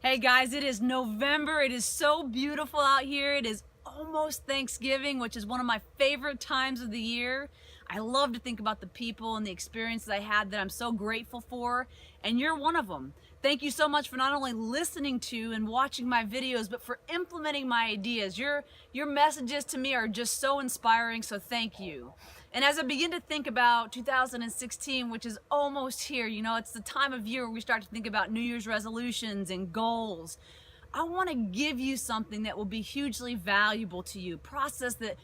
Hey guys, it is November. It is so beautiful out here. It is almost Thanksgiving, which is one of my favorite times of the year. I love to think about the people and the experiences I had that I'm so grateful for, and you're one of them. Thank you so much for not only listening to and watching my videos, but for implementing my ideas. Your messages to me are just so inspiring, so thank you. And as I begin to think about 2016, which is almost here, you know, it's the time of year where we start to think about New Year's resolutions and goals. I want to give you something that will be hugely valuable to you, process that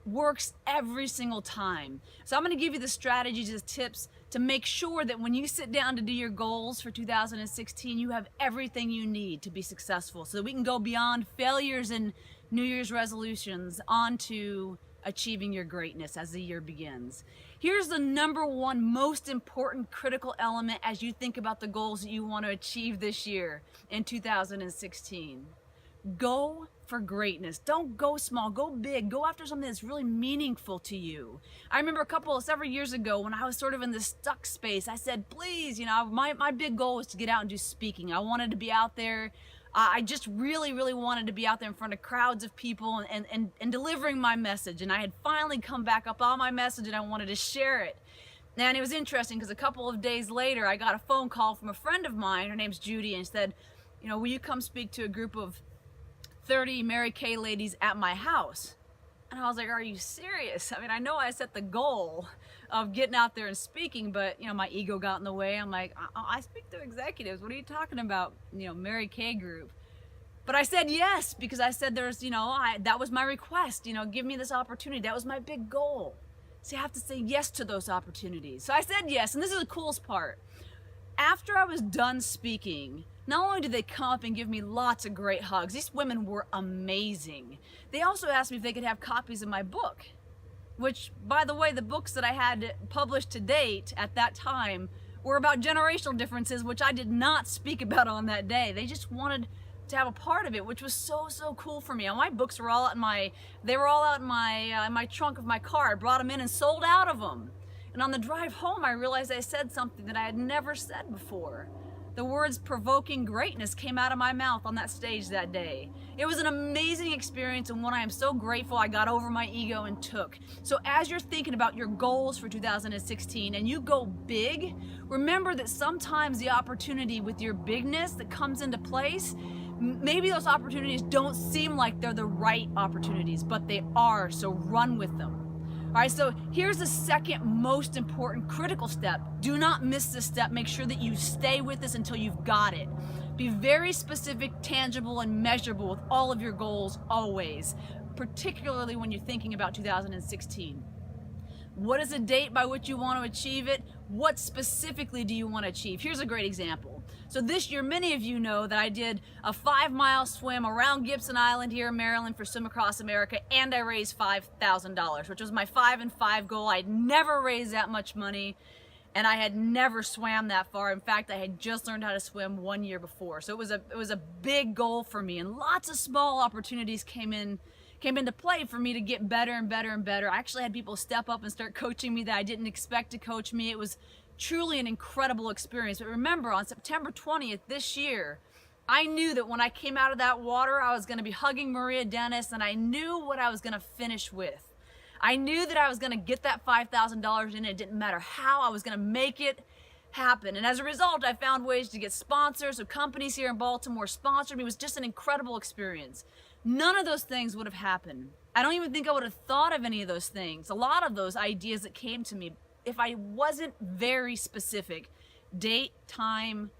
works every single time. So I'm going to give you the strategies and tips to make sure that when you sit down to do your goals for 2016, you have everything you need to be successful, so that we can go beyond failures and New Year's resolutions onto achieving your greatness as the year begins. Here's the number one most important critical element as you think about the goals that you want to achieve this year in 2016. Go for greatness. Don't go small, go big. Go after something that's really meaningful to you. I remember several years ago when I was sort of in this stuck space, I said, please, you know, my big goal was to get out and do speaking. I wanted to be out there. I just really wanted to be out there in front of crowds of people and delivering my message. And I had finally come back up on my message and I wanted to share it. And it was interesting because a couple of days later, I got a phone call from a friend of mine. Her name's Judy, and said, you know, will you come speak to a group of 30 Mary Kay ladies at my house? And I was like, are you serious? I mean, I know I set the goal of getting out there and speaking, but, you know, my ego got in the way. I'm like, I speak to executives. What are you talking about? You know, Mary Kay group. But I said yes, because I said there's, you know, that was my request, you know, give me this opportunity. That was my big goal. So you have to say yes to those opportunities. So I said yes, and this is the coolest part. After I was done speaking, not only did they come up and give me lots of great hugs, these women were amazing. They also asked me if they could have copies of my book, which, by the way, the books that I had published to date at that time were about generational differences, which I did not speak about on that day. They just wanted to have a part of it, which was so cool for me. And my books were all out in my trunk of my car. I brought them in and sold out of them. And on the drive home, I realized I said something that I had never said before. The words provoking greatness came out of my mouth on that stage that day. It was an amazing experience, and one I am so grateful I got over my ego and took. So as you're thinking about your goals for 2016 and you go big, remember that sometimes the opportunity with your bigness that comes into place, maybe those opportunities don't seem like they're the right opportunities, but they are, so run with them. All right, so here's the second most important critical step. Do not miss this step. Make sure that you stay with this until you've got it. Be very specific, tangible, and measurable with all of your goals always, particularly when you're thinking about 2016. What is the date by which you want to achieve it? What specifically do you want to achieve? Here's a great example. So this year, many of you know that I did a 5-mile swim around Gibson Island here in Maryland for Swim Across America, and I raised $5,000, which was my 5 and 5 goal. I'd never raised that much money, and I had never swam that far. In fact, I had just learned how to swim 1 year before. So it was a big goal for me, and lots of small opportunities came into play for me to get better and better and better. I actually had people step up and start coaching me that I didn't expect to coach me. It was truly an incredible experience. But remember, on September 20th this year, I knew that when I came out of that water, I was going to be hugging Maria Dennis, and I knew what I was going to finish with. I knew that I was going to get that $5,000 in. It didn't matter how. I was going to make it happen. And as a result, I found ways to get sponsors. So companies here in Baltimore sponsored me. It was just an incredible experience. None of those things would have happened. I don't even think I would have thought of any of those things. A lot of those ideas that came to me, if I wasn't very specific, date, time,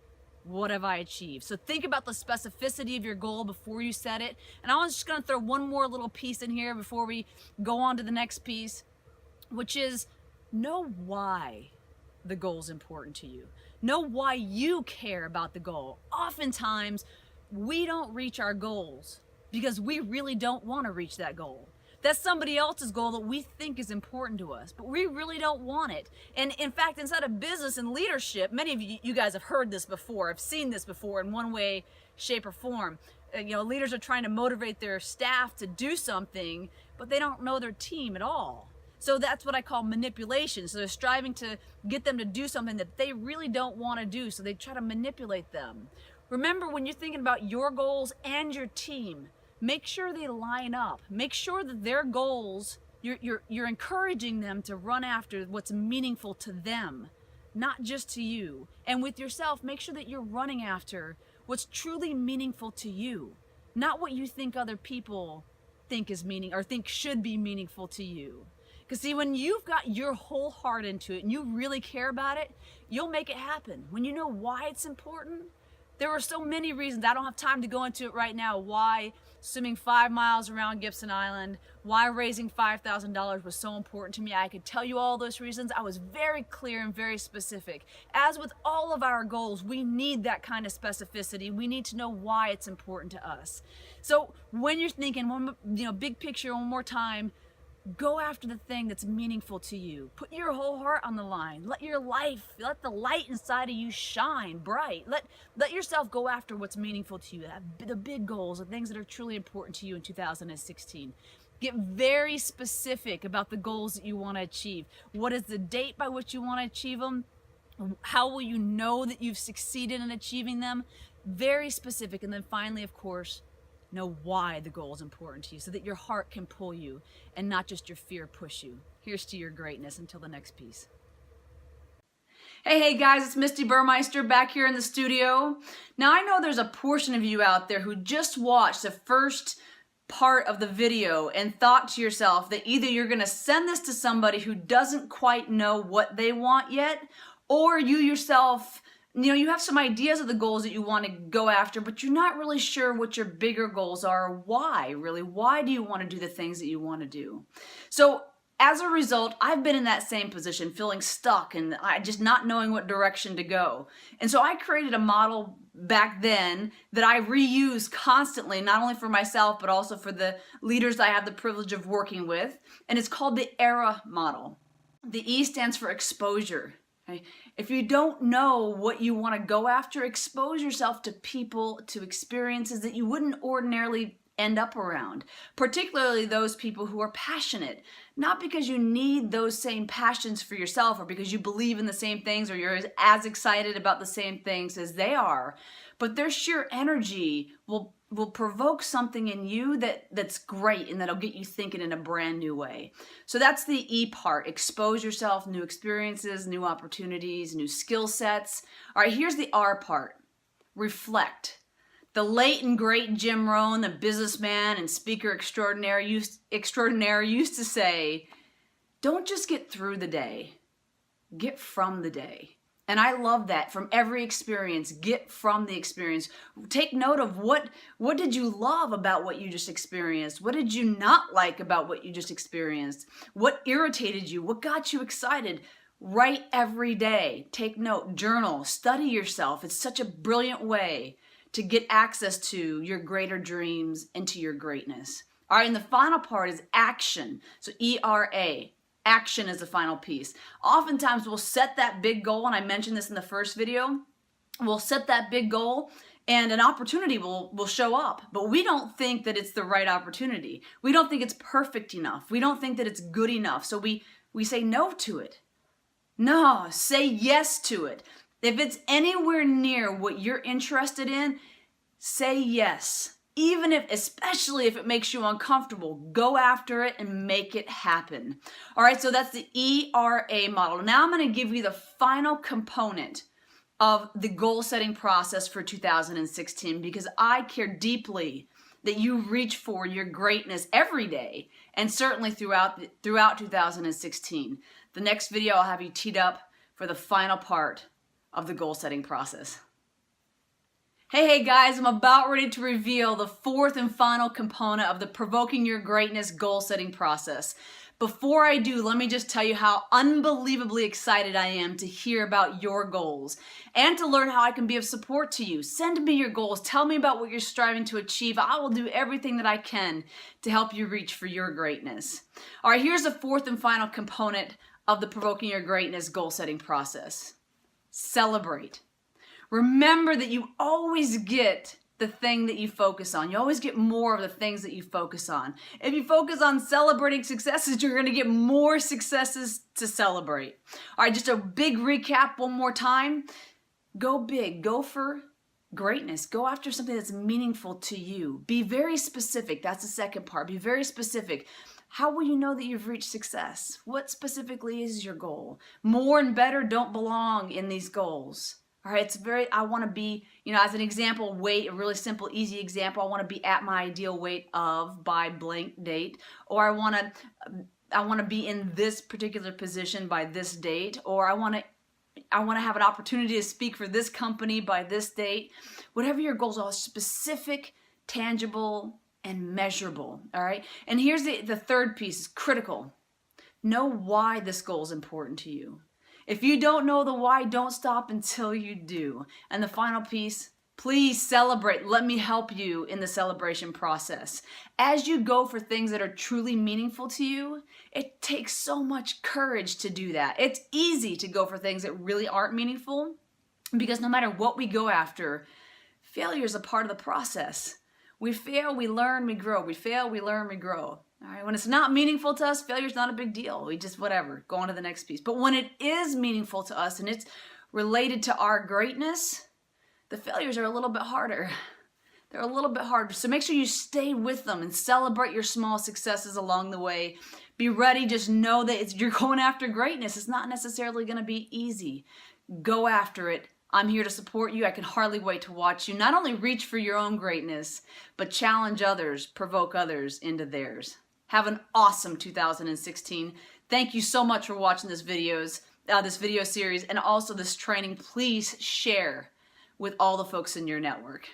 what have I achieved? So think about the specificity of your goal before you set it. And I was just going to throw one more little piece in here before we go on to the next piece, which is know why the goal is important to you. Know why you care about the goal. Oftentimes, we don't reach our goals because we really don't want to reach that goal. That's somebody else's goal that we think is important to us, but we really don't want it. And in fact, inside of business and leadership, many of you guys have heard this before, have seen this before in one way, shape, or form. You know, leaders are trying to motivate their staff to do something, but they don't know their team at all. So that's what I call manipulation. So they're striving to get them to do something that they really don't want to do, so they try to manipulate them. Remember, when you're thinking about your goals and your team, make sure they line up. Make sure that their goals, you're encouraging them to run after what's meaningful to them, not just to you. And with yourself, make sure that you're running after what's truly meaningful to you, not what you think other people think is meaning or think should be meaningful to you. Because see, when you've got your whole heart into it and you really care about it, you'll make it happen. When you know why it's important. There were so many reasons, I don't have time to go into it right now, why swimming 5 miles around Gibson Island, why raising $5,000 was so important to me. I could tell you all those reasons. I was very clear and very specific. As with all of our goals, we need that kind of specificity. We need to know why it's important to us. So when you're thinking, big picture one more time, go after the thing that's meaningful to you. Put your whole heart on the line. Let the light inside of you shine bright. Let yourself go after what's meaningful to you. The big goals, the things that are truly important to you in 2016. Get very specific about the goals that you want to achieve. What is the date by which you want to achieve them? How will you know that you've succeeded in achieving them? Very specific. And then finally, of course, know why the goal is important to you so that your heart can pull you and not just your fear push you. Here's to your greatness. Until the next piece. Hey guys, it's Misti Burmeister back here in the studio. Now I know there's a portion of you out there who just watched the first part of the video and thought to yourself that either you're going to send this to somebody who doesn't quite know what they want yet, or you yourself, you have some ideas of the goals that you want to go after, but you're not really sure what your bigger goals are. Why, really? Why do you want to do the things that you want to do? So as a result, I've been in that same position, feeling stuck and just not knowing what direction to go. And so I created a model back then that I reuse constantly, not only for myself, but also for the leaders I have the privilege of working with. And it's called the ERA model. The E stands for exposure. Okay? If you don't know what you want to go after, expose yourself to people, to experiences that you wouldn't ordinarily end up around, particularly those people who are passionate, not because you need those same passions for yourself or because you believe in the same things or you're as excited about the same things as they are, but their sheer energy will provoke something in you that's great and that'll get you thinking in a brand new way. So that's the E part. Expose yourself, new experiences, new opportunities, new skill sets. All right, here's the R part. Reflect. The late and great Jim Rohn, the businessman and speaker extraordinaire, used to say, don't just get through the day, get from the day. And I love that. From every experience, get from the experience. Take note of what did you love about what you just experienced? What did you not like about what you just experienced? What irritated you? What got you excited? Write every day. Take note. Journal. Study yourself. It's such a brilliant way to get access to your greater dreams and to your greatness. All right, and the final part is action. So ERA. Action is the final piece. Oftentimes we'll set that big goal, and I mentioned this in the first video, we'll set that big goal and an opportunity will show up, but we don't think that it's the right opportunity. We don't think it's perfect enough. We don't think that it's good enough. So we say no to it. No, say yes to it. If it's anywhere near what you're interested in, say yes. Especially if it makes you uncomfortable, go after it and make it happen. All right, so that's the ERA model. Now I'm going to give you the final component of the goal setting process for 2016 because I care deeply that you reach for your greatness every day and certainly throughout 2016. The next video I'll have you teed up for the final part of the goal setting process. Hey guys, I'm about ready to reveal the fourth and final component of the Provoking Your Greatness goal setting process. Before I do, let me just tell you how unbelievably excited I am to hear about your goals and to learn how I can be of support to you. Send me your goals. Tell me about what you're striving to achieve. I will do everything that I can to help you reach for your greatness. All right, here's the fourth and final component of the Provoking Your Greatness goal setting process. Celebrate. Remember that you always get the thing that you focus on. You always get more of the things that you focus on. If you focus on celebrating successes, you're going to get more successes to celebrate. All right, just a big recap one more time. Go big. Go for greatness. Go after something that's meaningful to you. Be very specific. That's the second part. Be very specific. How will you know that you've reached success? What specifically is your goal? More and better don't belong in these goals. All right, I want to be, as an example, weight, a really simple, easy example, I want to be at my ideal weight of by blank date, or I want to be in this particular position by this date, or I want to have an opportunity to speak for this company by this date. Whatever your goals are, specific, tangible, and measurable. All right. And here's the third piece, is critical. Know why this goal is important to you. If you don't know the why, don't stop until you do. And the final piece, please celebrate. Let me help you in the celebration process. As you go for things that are truly meaningful to you, it takes so much courage to do that. It's easy to go for things that really aren't meaningful, because no matter what we go after, failure is a part of the process. We fail, we learn, we grow. We fail, we learn, we grow. All right. When it's not meaningful to us, failure's not a big deal. We just, whatever, go on to the next piece. But when it is meaningful to us and it's related to our greatness, the failures are a little bit harder. They're a little bit harder. So make sure you stay with them and celebrate your small successes along the way. Be ready. Just know that you're going after greatness. It's not necessarily going to be easy. Go after it. I'm here to support you. I can hardly wait to watch you not only reach for your own greatness, but challenge others, provoke others into theirs. Have an awesome 2016. Thank you so much for watching this video series, and also this training. Please share with all the folks in your network.